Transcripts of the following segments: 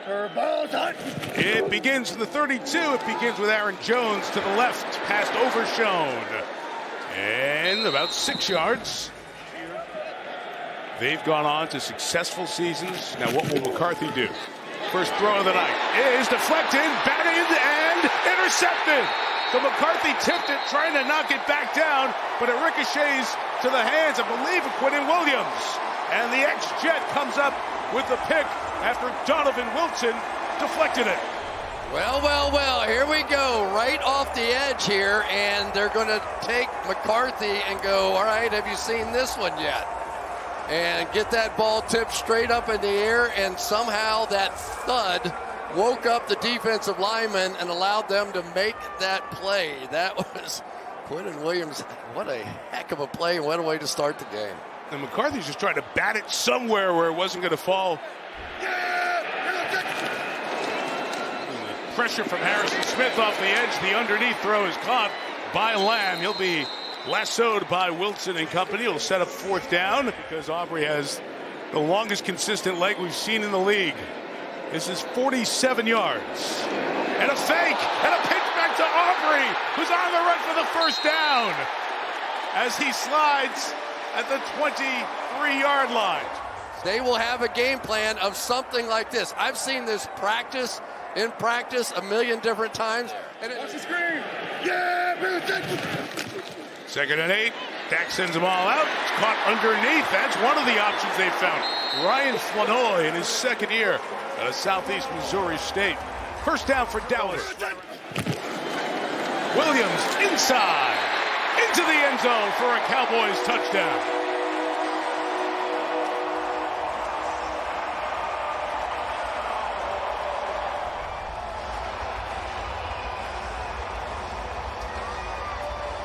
It begins in the 32. It begins with Aaron Jones to the left, past Overshone. And about 6 yards. They've gone on to successful seasons. Now what will McCarthy do? First throw of the night is deflected, batted, and intercepted. So McCarthy tipped it, trying to knock it back down, but it ricochets to the hands, I believe, of Quentin Williams. And the ex-Jet comes up with the pick after Donovan Wilson deflected it. Well, here we go, right off the edge here, and they're going to take McCarthy and go, all right, have you seen this one yet? And get that ball tipped straight up in the air, and somehow that thud woke up the defensive lineman and allowed them to make that play. That was Quentin Williams. What a heck of a play, and what a way to start the game. And McCarthy's just trying to bat it somewhere where it wasn't going to fall. Pressure from Harrison Smith off the edge. The underneath throw is caught by Lamb. He'll be lassoed by Wilson and company. He'll set up fourth down because Aubrey has the longest consistent leg we've seen in the league. This is 47 yards. And a fake and a pitch back to Aubrey, who's on the run for the first down as he slides at the 23-yard line. They will have a game plan of something like this. I've seen this in practice a million different times. Watch the screen. Yeah, 2nd and 8. Dak sends them all out. It's caught underneath. That's one of the options they found. Ryan Flanoy in his second year out of Southeast Missouri State. First down for Dallas. Williams inside. Into the end zone for a Cowboys touchdown.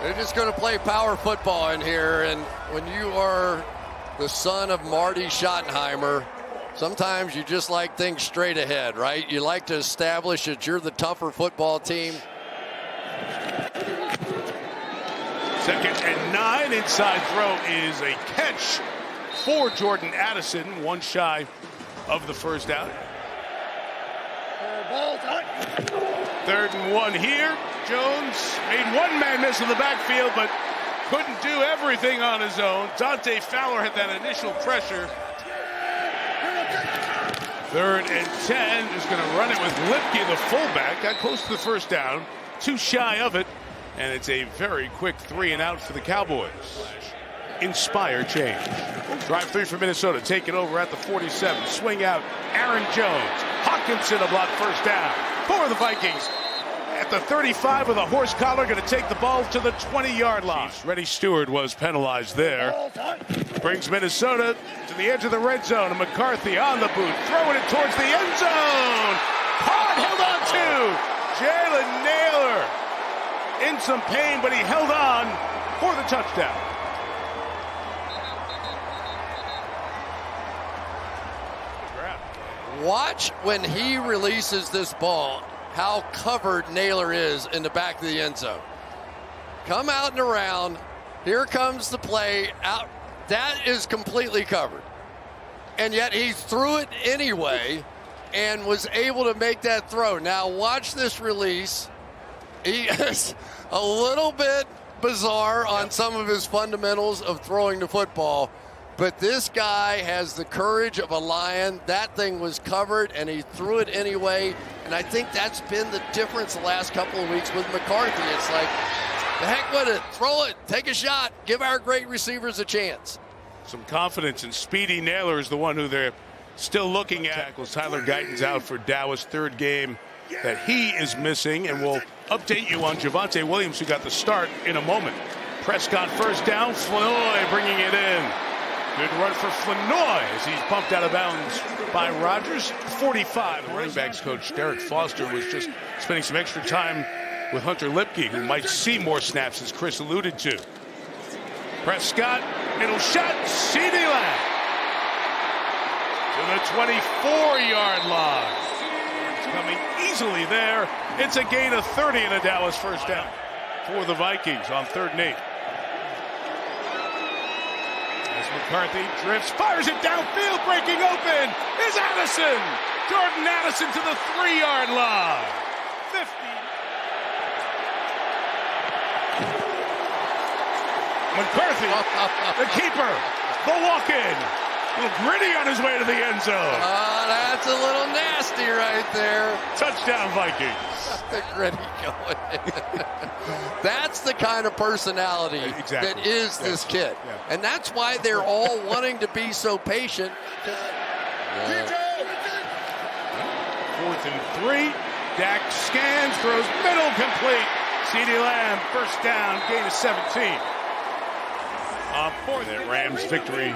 They're just going to play power football in here, and when you are the son of Marty Schottenheimer, sometimes you just like things straight ahead, right? You like to establish that you're the tougher football team. 2nd and 9. Inside throw is a catch for Jordan Addison, one shy of the first down. 3rd and 1 here. Jones made one man miss in the backfield, but couldn't do everything on his own. Dante Fowler had that initial pressure. 3rd and 10 is going to run it with Lipke, the fullback. Got close to the first down, too shy of it, and it's a very quick 3 and out for the Cowboys. Inspire change. Drive 3 for Minnesota. Take it over at the 47. Swing out. Aaron Jones. Hawkinson a block first down for the Vikings. At the 35 with a horse collar, going to take the ball to the 20-yard line. Reddy Stewart was penalized there. Brings Minnesota to the edge of the red zone. And McCarthy on the boot, throwing it towards the end zone. Hard held on to Jalen Naylor. In some pain, but he held on for the touchdown. Watch when he releases this ball, how covered Naylor is in the back of the end zone. Come out and around. Here comes the play out. That is completely covered. And yet he threw it anyway and was able to make that throw. Now watch this release. He is a little bit bizarre on some of his fundamentals of throwing the football. But this guy has the courage of a lion. That thing was covered, and he threw it anyway. And I think that's been the difference the last couple of weeks with McCarthy. It's like, the heck with it. Throw it. Take a shot. Give our great receivers a chance. Some confidence in Speedy Naylor is the one who they're still looking at. Tackles Tyler Guyton's out for Dow's 3rd game that he is missing. And we'll update you on Javonte Williams, who got the start, in a moment. Prescott first down. Flanoy bringing it in. Good run for Flanoy as he's bumped out of bounds by Rodgers. 45. The running backs coach Derek Foster was just spending some extra time with Hunter Lipke, who might see more snaps, as Chris alluded to. Prescott, middle shot, CeeDee Lamb to the 24-yard line. It's coming easily there. It's a gain of 30 and a Dallas first down for the Vikings on 3rd and 8. As McCarthy drifts, fires it downfield, breaking open is Addison Jordan Addison to the 3-yard line. 50. McCarthy, the keeper, the walk-in. A little gritty on his way to the end zone. Oh, that's a little nasty right there. Touchdown, Vikings. The gritty going. That's the kind of personality Exactly. that is this kid. Yeah. And that's why they're all wanting to be so patient. 4th and 3. Dak scans, throws middle, complete. CeeDee Lamb, first down, gain of 17. For the Rams victory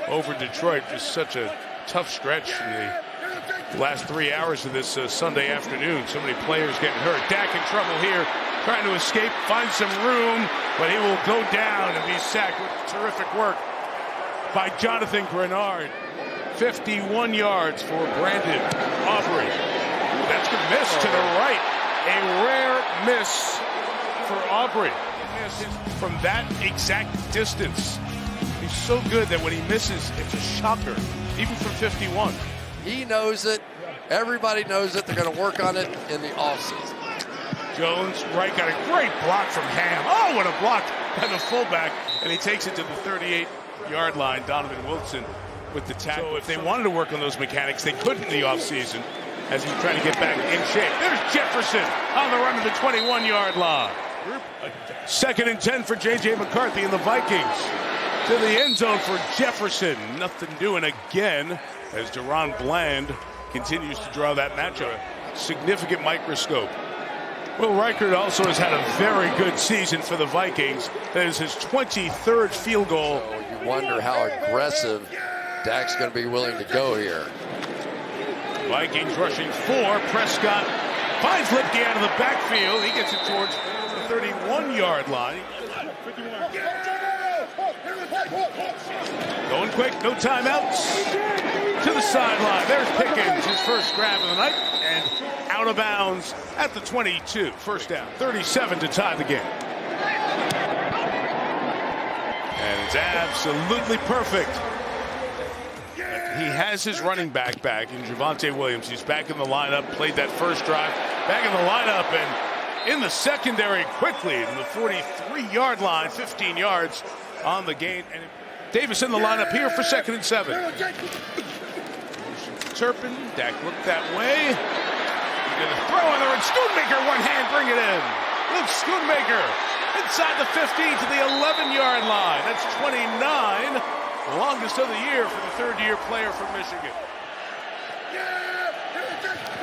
over Detroit. Just such a tough stretch in the last 3 hours of this Sunday afternoon. So many players getting hurt. Dak in trouble here, trying to escape, find some room, but he will go down and be sacked with terrific work by Jonathan Grenard. 51 yards for Brandon Aubrey. That's a miss to the right. A rare miss for Aubrey. From that exact distance. He's so good that when he misses, it's a shocker, even from 51. He knows it. Everybody knows it. They're going to work on it in the offseason. Jones, right, got a great block from Ham. Oh, what a block by the fullback. And he takes it to the 38-yard line. Donovan Wilson with the tackle. So if they wanted to work on those mechanics, they couldn't in the offseason as he's trying to get back in shape. There's Jefferson on the run to the 21-yard line. 2nd and 10 for J.J. McCarthy and the Vikings. To the end zone for Jefferson. Nothing doing again as Deron Bland continues to draw that matchup. Significant microscope. Will Reichard also has had a very good season for the Vikings. That is his 23rd field goal. So you wonder how aggressive Dak's going to be willing to go here. Vikings rushing 4. Prescott finds Lipke out of the backfield. He gets it towards the 31-yard line. Going quick, no timeouts. To the sideline. There's Pickens, his first grab of the night, and out of bounds at the 22. First down, 37 to tie the game. And it's absolutely perfect. He has his running back in Javonte Williams. He's back in the lineup, played that first drive, back in the lineup, and in the secondary quickly in the 43-yard line, 15 yards on the gain. And Davis in the lineup here for 2nd and 7. Turpin, Dak looked that way. He's going to throw on the run. Schoonmaker, one hand, bring it in. Luke Schoonmaker inside the 15 to the 11-yard line. That's 29. Longest of the year for the third-year player from Michigan.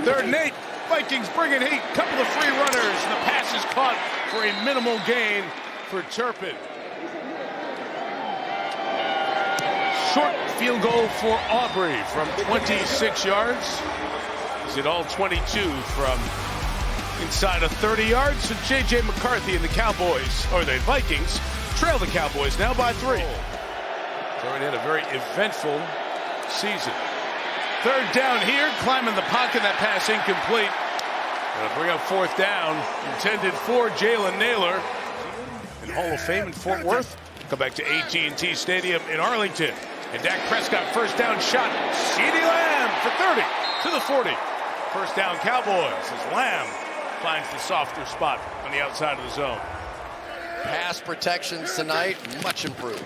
3rd and 8. Vikings bringing heat. Couple of free runners. The pass is caught for a minimal gain for Turpin. Short field goal for Aubrey from 26 yards. Is it all 22 from inside of 30 yards? So J.J. McCarthy and the Cowboys, or the Vikings, trail the Cowboys now by 3. So it had a very eventful season. 3rd down here, climbing the pocket, that pass incomplete. Gonna bring up 4th down, intended for Jalen Naylor. In Hall of Fame in Fort Worth. Come back to AT&T Stadium in Arlington. And Dak Prescott, first down shot. CeeDee Lamb for 30 to the 40. First down Cowboys as Lamb finds the softer spot on the outside of the zone. Pass protections tonight, much improved.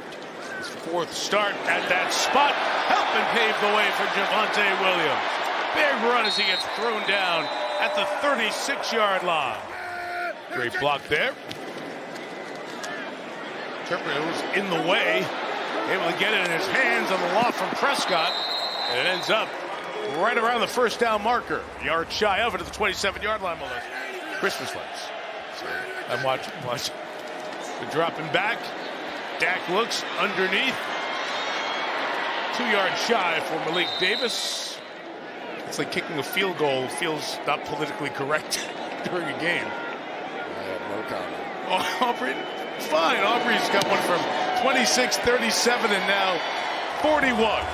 His 4th start at that spot, helping pave the way for Javonte Williams. Big run as he gets thrown down at the 36-yard line. Great block there. Turpin was in the way, able to get it in his hands on the loft from Prescott, and it ends up right around the first down marker. Yard shy of it at the 27-yard line, Melissa. Christmas lights. So I'm watching. They're dropping back. Dak looks underneath. 2 yards shy for Malik Davis. It's like kicking a field goal feels not politically correct during a game. I have no comment. Oh, Aubrey, fine. Aubrey's got one from 26, 37, and now 41.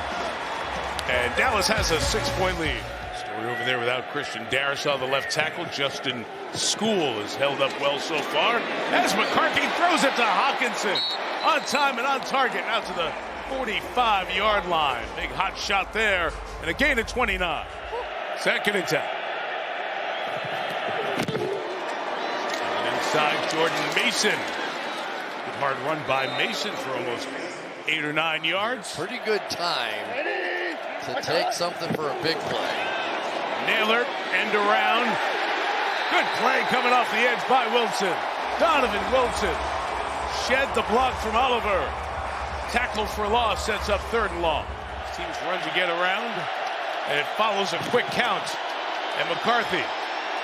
And Dallas has a 6-point lead. Story over there without Christian Darrisaw, the left tackle. Justin School has held up well so far. As McCarthy throws it to Hawkinson. On time and on target, out to the 45-yard line. Big hot shot there, and a gain of 29. Second and 10. And inside Jordan Mason. Good hard run by Mason for almost 8 or 9 yards. Pretty good time to take something for a big play. Naylor, end around. Good play coming off the edge by Wilson. Donovan Wilson shed the block from Oliver. Tackle for loss sets up 3rd and long. Teams run to get around, and it follows a quick count. And McCarthy,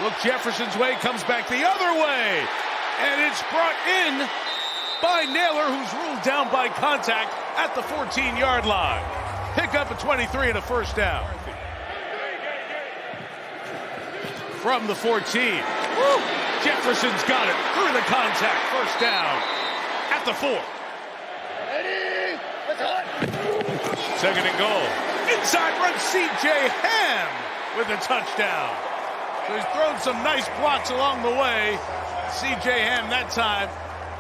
look Jefferson's way, comes back the other way. And it's brought in by Naylor, who's ruled down by contact at the 14-yard line. Pick up a 23 and a first down. From the 14. Woo! Jefferson's got it through the contact. First down at the 4. Second and goal. Inside runs C.J. Ham with a touchdown. So he's thrown some nice blocks along the way. C.J. Ham that time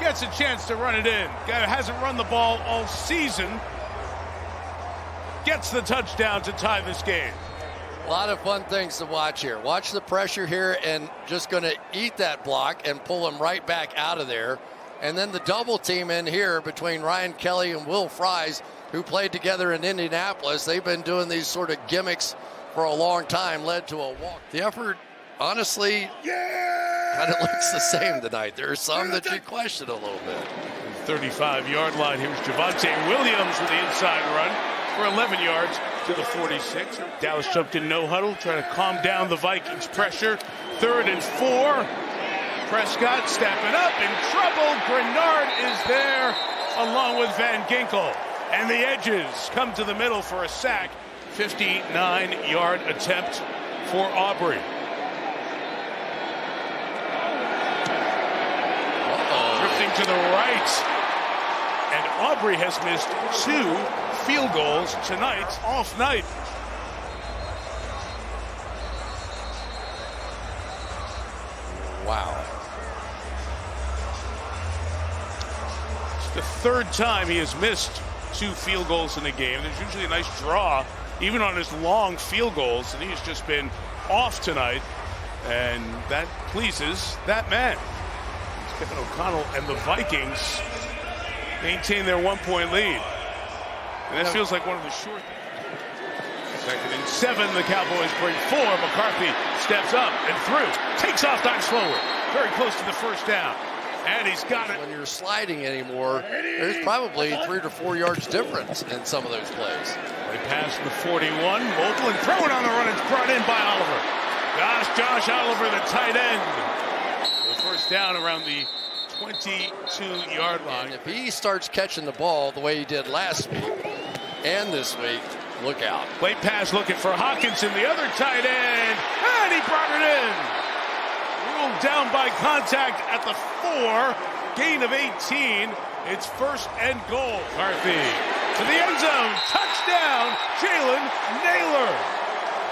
gets a chance to run it in. Guy hasn't run the ball all season. Gets the touchdown to tie this game. A lot of fun things to watch here. Watch the pressure here and just going to eat that block and pull him right back out of there. And then the double team in here between Ryan Kelly and Will Fries, who played together in Indianapolis. They've been doing these sort of gimmicks for a long time, led to a walk. The effort, honestly, kind of looks the same tonight. There are some that you question a little bit. 35-yard line. Here's Javonte Williams with the inside run for 11 yards to the 46. Dallas jumped in no huddle, trying to calm down the Vikings pressure. 3rd and 4. Prescott stepping up in trouble. Grenard is there along with Van Ginkel. And the edges come to the middle for a sack. 59-yard attempt for Aubrey. Drifting to the right. And Aubrey has missed 2 field goals tonight, off night. Wow. It's the 3rd time he has missed 2 field goals in a game. There's usually a nice draw, even on his long field goals, and he's just been off tonight, and that pleases that man. Kevin O'Connell and the Vikings maintain their 1-point lead. And that feels like one of the short. 2nd and 7, the Cowboys bring 4. McCarthy steps up and through. Takes off, dives forward. Very close to the first down. And he's got it. When you're sliding anymore, there's probably 3 to 4 yards difference in some of those plays. They pass the 41. Mobile and throwing on the run. It's brought in by Oliver. Josh Oliver, the tight end. The first down around the 22-yard line. And if he starts catching the ball the way he did last week and this week, look out. Late pass looking for Hawkinson, the other tight end, and he brought it in. Ruled down by contact at the 4, gain of 18. It's 1st and goal. McCarthy to the end zone, touchdown, Jalen Naylor.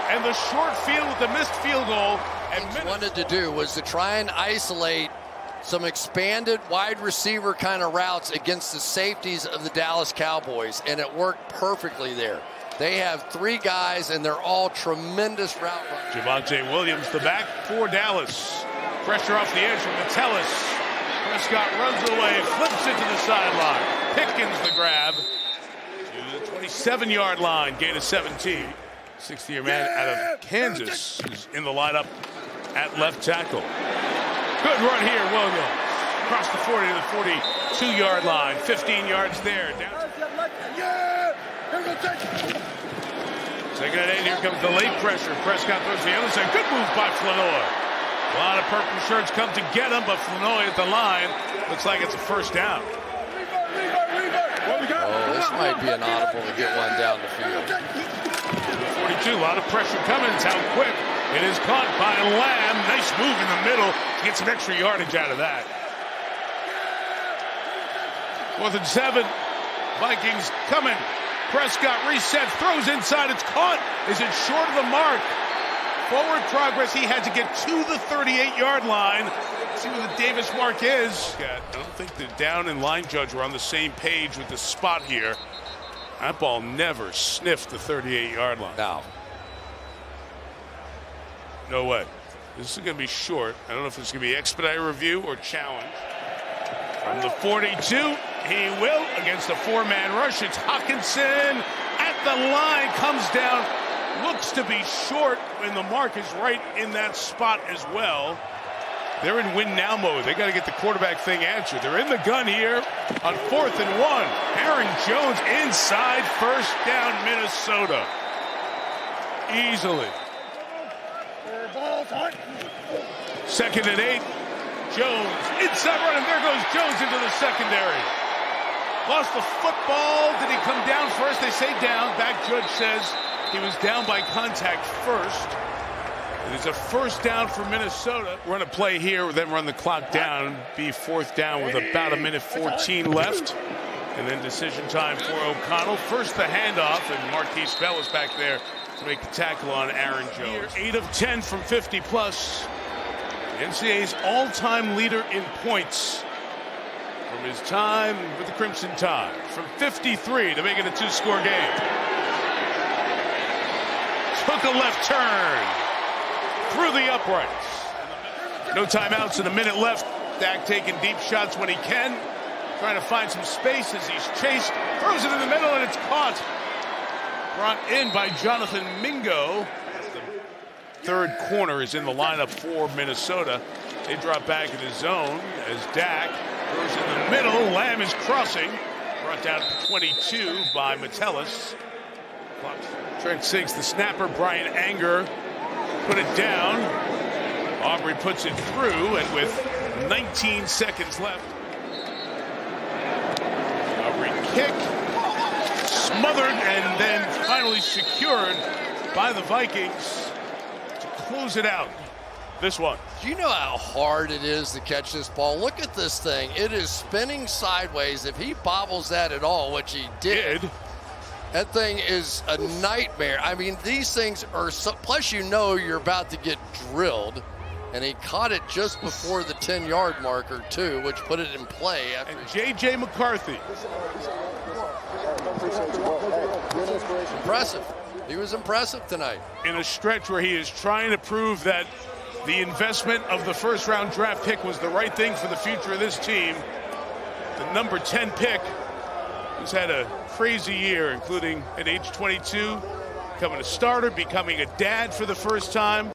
And the short field with the missed field goal. And what he wanted to do was to try and isolate some expanded wide receiver kind of routes against the safeties of the Dallas Cowboys, and it worked perfectly there. They have 3 guys, and they're all tremendous route runners. Javonte Williams, the back for Dallas. Pressure off the edge from Metellus. Prescott runs away, flips it to the sideline. Pickens the grab to the 27-yard line, gain of 17. 60-year man out of Kansas is in the lineup at left tackle. Good run here, Williams. Across the 40 to the 42-yard line. 15 yards there. Second and 8, here comes the late pressure. Prescott throws the other side. Good move by Flanoy. A lot of purple shirts come to get him, but Flanoy at the line. Looks like it's a first down. Oh, this might be an audible to get one down the field. 42, a lot of pressure coming. It's out quick. It is caught by Lamb. Nice move in the middle to get some extra yardage out of that. 4th and 7. Vikings coming. Prescott resets, throws inside. It's caught. Is it short of the mark? Forward progress. He had to get to the 38-yard line. See what the Davis mark is. I don't think the down and line judge were on the same page with the spot here. That ball never sniffed the 38-yard line. Now, No way. This is going to be short. I don't know if it's going to be expedite review or challenge. From the 42, he will against a four-man rush. It's Hawkinson at the line, comes down, looks to be short, and the mark is right in that spot as well. They're in win now mode. They got to get the quarterback thing answered. They're in the gun here on 4th and 1. Aaron Jones inside, first down, Minnesota. Easily. 2nd and 8. Jones inside running. There goes Jones into the secondary. Lost the football. Did he come down first? They say down. Back judge says he was down by contact first. It is a first down for Minnesota. Run a play here, then run the clock down. Be 4th down with about 1:14 left. And then decision time for O'Connell. First the handoff, and Marquise Bell is back there to make the tackle on Aaron Jones. 8 of 10 from 50 plus. NCAA's all-time leader in points from his time with the Crimson Tide. From 53 to make it a 2-score game. Took a left turn through the uprights. No timeouts and a minute left. Dak taking deep shots when he can. Trying to find some space as he's chased. Throws it in the middle and it's caught. Brought in by Jonathan Mingo. The third corner is in the lineup for Minnesota. They drop back in the zone as Dak throws in the middle. Lamb is crossing. Brought down to 22 by Metellus. Trent Siggs, the snapper. Brian Anger put it down. Aubrey puts it through, and with 19 seconds left, Aubrey kick, smothered, and then finally secured by the Vikings to close it out. This one. Do you know how hard it is to catch this ball? Look at this thing. It is spinning sideways. If he bobbles that at all, which he did. That thing is a nightmare. I mean, these things are so, plus you know you're about to get drilled. And he caught it just before the 10-yard marker, too, which put it in play. After and J.J. McCarthy. Impressive. He was impressive tonight. In a stretch where he is trying to prove that the investment of the first-round draft pick was the right thing for the future of this team. The number 10 pick, who's had a crazy year, including at age 22, becoming a starter, becoming a dad for the first time.